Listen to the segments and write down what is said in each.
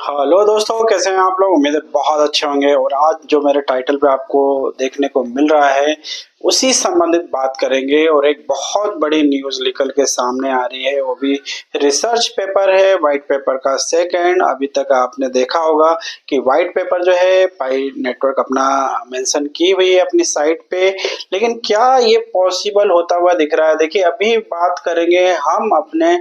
Hello दोस्तों, कैसे हैं आप लोग। उम्मीद है बहुत अच्छे होंगे। और आज जो मेरे टाइटल पे आपको देखने को मिल रहा है उसी संबंधित बात करेंगे। और एक बहुत बड़ी न्यूज़ निकल के सामने आ रही है, वो भी रिसर्च पेपर है, वाइट पेपर का सेकंड। अभी तक आपने देखा होगा कि वाइट पेपर जो है पाई नेटवर्क अपना मेंशन की हुई है अपनी साइट पे, लेकिन क्या ये पॉसिबल होता हुआ दिख रहा है। देखिए, अभी बात करेंगे हम अपने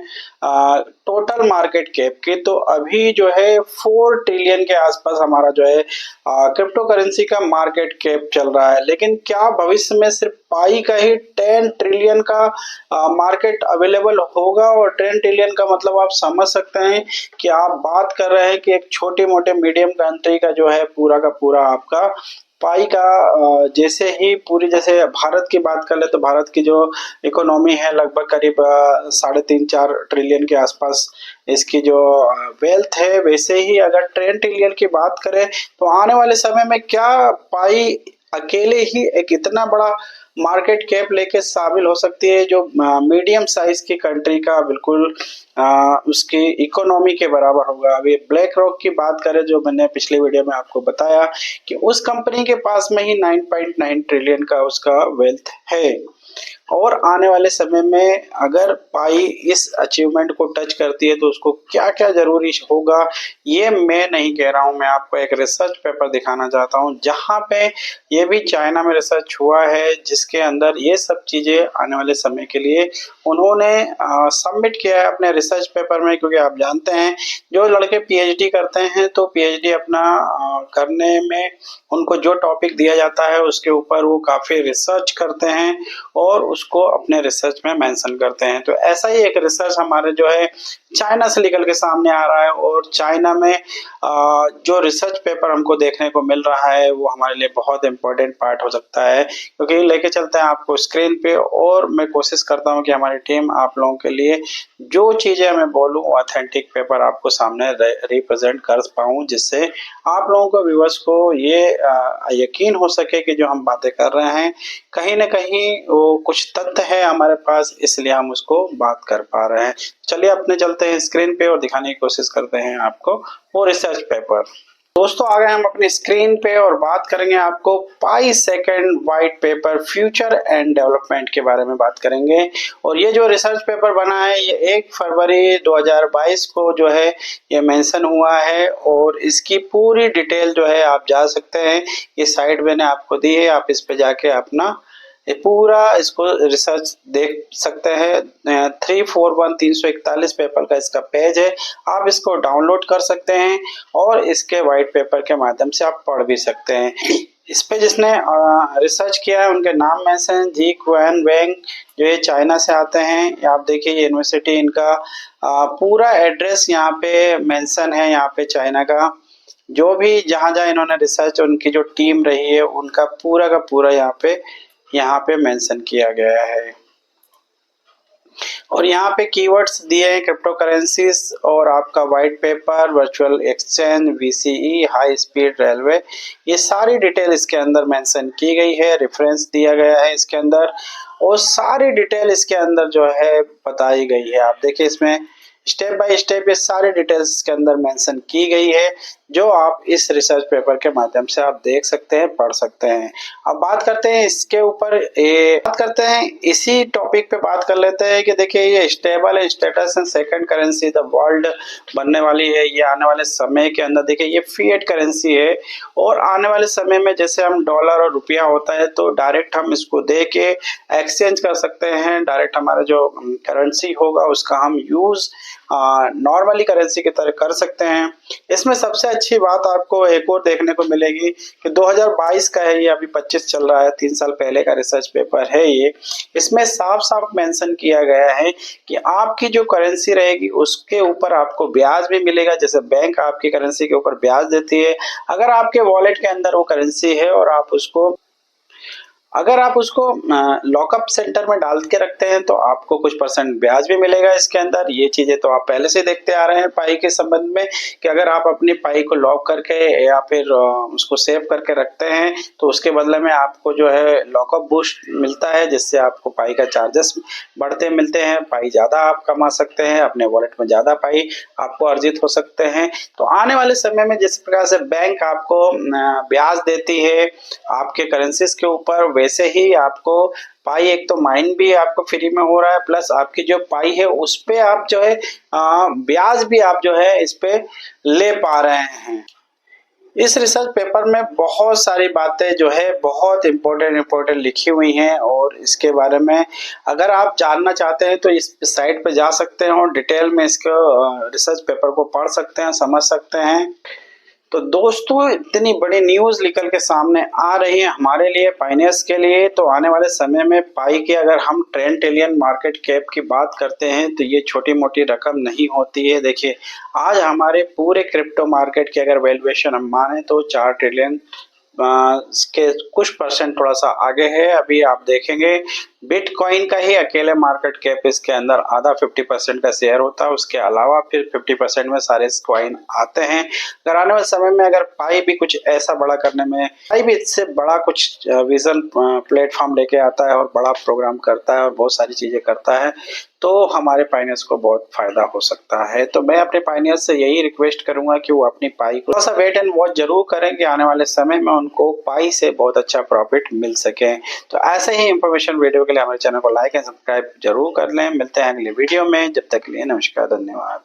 टोटल मार्केट कैप की। तो अभी जो है 4 ट्रिलियन के आसपास हमारा जो है क्रिप्टो करेंसी का मार्केट कैप चल रहा है। लेकिन क्या भविष्य में सिर्फ पाई का ही 10 ट्रिलियन का मार्केट अवेलेबल होगा। और 10 ट्रिलियन का मतलब आप समझ सकते हैं कि आप बात कर रहे हैं कि एक छोटे मोटे मीडियम कंट्री का जो है पूरा का पूरा आपका पाई का जैसे ही पूरी, जैसे भारत की बात कर ले तो भारत की जो इकोनॉमी है लगभग करीब 3.5-4 ट्रिलियन के आसपास इसकी जो वेल्थ है, वैसे ही अगर 10 ट्रिलियन की बात करें तो आने वाले समय में क्या पाई अकेले ही एक इतना बड़ा मार्केट कैप लेके शामिल हो सकती है जो मीडियम साइज की कंट्री का बिल्कुल उसकी इकोनॉमी के बराबर होगा। अभी ब्लैक रॉक की बात करें, जो मैंने पिछले वीडियो में आपको बताया कि उस कंपनी के पास में ही 9.9 ट्रिलियन का उसका वेल्थ है। और आने वाले समय में अगर पाई इस अचीवमेंट को टच करती है तो उसको क्या क्या जरूरी होगा, ये मैं नहीं कह रहा हूँ। मैं आपको एक रिसर्च पेपर दिखाना चाहता हूँ जहाँ पे ये भी चाइना में रिसर्च हुआ है, जिसके अंदर ये सब चीजें आने वाले समय के लिए उन्होंने सबमिट किया है अपने रिसर्च पेपर में। क्योंकि आप जानते हैं जो लड़के पीएचडी करते हैं तो पीएचडी अपना करने में उनको जो टॉपिक दिया जाता है उसके ऊपर वो काफी रिसर्च करते हैं और उसको अपने रिसर्च में मेंशन करते हैं। तो ऐसा ही एक रिसर्च हमारे जो है चाइना से निकल के सामने आ रहा है। और चाइना में जो रिसर्च पेपर हमको देखने को मिल रहा है वो हमारे लिए बहुत इंपॉर्टेंट पार्ट हो सकता है। क्योंकि लेके चलते हैं आपको स्क्रीन पे, और मैं कोशिश करता हूँ कि हमारी टीम आप लोगों के लिए जो चीजें मैं बोलूँ ऑथेंटिक पेपर आपको सामने रिप्रेजेंट कर पाऊँ, जिससे आप लोगों को, व्यूअर्स को ये यकीन हो सके कि जो हम बातें कर रहे हैं कहीं ना कहीं वो कुछ तथ्य है हमारे पास, इसलिए हम उसको बात कर पा रहे हैं। चलिए अपने चलते हैं स्क्रीन पे और दिखाने की कोशिश करते हैं आपको वो रिसर्च पेपर। दोस्तों, आ गए हम अपनी स्क्रीन पे और बात करेंगे आपको Pi second white paper future and development के बारे में बात करेंगे। और ये जो रिसर्च पेपर बना है ये 1 फरवरी 2022 को जो है ये मेंशन हुआ है। और इसकी पूरी डिटेल जो है आप जा सकते हैं, ये साइट मैंने आपको दी है, आप इस पे जाके अपना ये पूरा इसको रिसर्च देख सकते हैं। 341 पेपर का इसका पेज है, आप इसको डाउनलोड कर सकते हैं और इसके वाइट पेपर के माध्यम से आप पढ़ भी सकते हैं। इस पे जिसने रिसर्च किया है उनके नाम में से जी क्वेन वेंग, जो ये चाइना से आते हैं। आप देखिए ये यूनिवर्सिटी, इनका पूरा एड्रेस यहाँ पे मेंशन है। यहाँ पे चाइना का जो भी जहाँ जहाँ इन्होंने रिसर्च, उनकी जो टीम रही है उनका पूरा का पूरा यहाँ पे मेंशन किया गया है। और यहाँ पे कीवर्ड्स दिए हैं क्रिप्टो करेंसीज और आपका white paper, virtual exchange, VCE, high speed railway, ये सारी डिटेल इसके अंदर मेंशन की गई है। रेफरेंस दिया गया है इसके अंदर और सारी डिटेल इसके अंदर जो है बताई गई है। आप देखिए इसमें स्टेप बाय स्टेप ये सारी डिटेल्स के अंदर मेंशन की गई है, जो आप इस रिसर्च पेपर के माध्यम से आप देख सकते हैं, पढ़ सकते हैं। अब बात करते हैं इसके ऊपर, बात करते हैं इसी टॉपिक पे बात कर लेते हैं कि देखिए ये stable status and second currency the world बनने वाली है। ये आने वाले समय के अंदर, देखिए ये फिएट करेंसी है और आने वाले समय में जैसे हम डॉलर और रुपया होता है तो डायरेक्ट हम इसको दे के एक्सचेंज कर सकते हैं। डायरेक्ट हमारा जो करेंसी होगा उसका हम यूज नॉर्मली करेंसी की तरह कर सकते हैं। इसमें सबसे अच्छी बात आपको एक और देखने को मिलेगी कि 2022 का है ये, अभी 25 चल रहा है, 3 साल पहले का रिसर्च पेपर है ये। इसमें साफ साफ मेंशन किया गया है कि आपकी जो करेंसी रहेगी उसके ऊपर आपको ब्याज भी मिलेगा। जैसे बैंक आपकी करेंसी के ऊपर ब्याज देती है, अगर आपके वॉलेट के अंदर वो करेंसी है और आप उसको अगर आप उसको लॉकअप सेंटर में डाल के रखते हैं तो आपको कुछ परसेंट ब्याज भी मिलेगा इसके अंदर। ये चीज़ें तो आप पहले से देखते आ रहे हैं पाई के संबंध में कि अगर आप अपनी पाई को लॉक करके या फिर उसको सेव करके रखते हैं तो उसके बदले में आपको जो है लॉकअप बूस्ट मिलता है, जिससे आपको पाई का चार्जेस बढ़ते मिलते हैं, पाई ज़्यादा आप कमा सकते हैं, अपने वॉलेट में ज़्यादा पाई आपको अर्जित हो सकते हैं। तो आने वाले समय में जिस प्रकार से बैंक आपको ब्याज देती है आपके करेंसीज के ऊपर, वैसे ही आपको पाई एक तो माइन भी आपको फ्री में हो रहा है, प्लस आपकी जो पाई है उस पे आप जो है ब्याज भी आप जो है इस पे ले पा रहे हैं। इस रिसर्च पेपर में बहुत सारी बातें जो है बहुत इम्पोर्टेंट लिखी हुई हैं, और इसके बारे में अगर आप जानना चाहते हैं तो इस साइट पे जा सकते हैं और डिटेल में इसको रिसर्च पेपर को पढ़ सकते हैं, समझ सकते हैं। तो दोस्तों, इतनी बड़ी न्यूज़ निकल के सामने आ रही है हमारे लिए, फाइनेंस के लिए, तो आने वाले समय में पाई के अगर हम 10 ट्रिलियन मार्केट कैप की बात करते हैं तो ये छोटी मोटी रकम नहीं होती है। देखिए, आज हमारे पूरे क्रिप्टो मार्केट की अगर वैल्यूएशन हम माने तो 4 ट्रिलियन के कुछ परसेंट थोड़ा सा आगे है। अभी आप देखेंगे बिटकॉइन का ही अकेले मार्केट कैप इसके अंदर आधा 50% का शेयर होता है, उसके अलावा फिर 50% में सारे कॉइन आते हैं। अगर आने वाले समय में अगर पाई भी कुछ ऐसा बड़ा करने में, पाई भी इससे बड़ा कुछ विजन प्लेटफॉर्म लेके आता है और बड़ा प्रोग्राम करता है और बहुत सारी चीजें करता है, तो हमारे पाइनियर्स को बहुत फायदा हो सकता है। तो मैं अपने पाइनियर्स से यही रिक्वेस्ट करूंगा कि वो अपनी पाई को थोड़ा सा वेट एंड वॉच जरूर करें कि आने वाले समय में उनको पाई से बहुत अच्छा प्रॉफिट मिल सके। तो ऐसे ही इंफॉर्मेशन वीडियो के लिए हमारे चैनल को लाइक एंड सब्सक्राइब जरूर कर लें। मिलते हैं अगले वीडियो में, जब तक के लिए नमस्कार, धन्यवाद।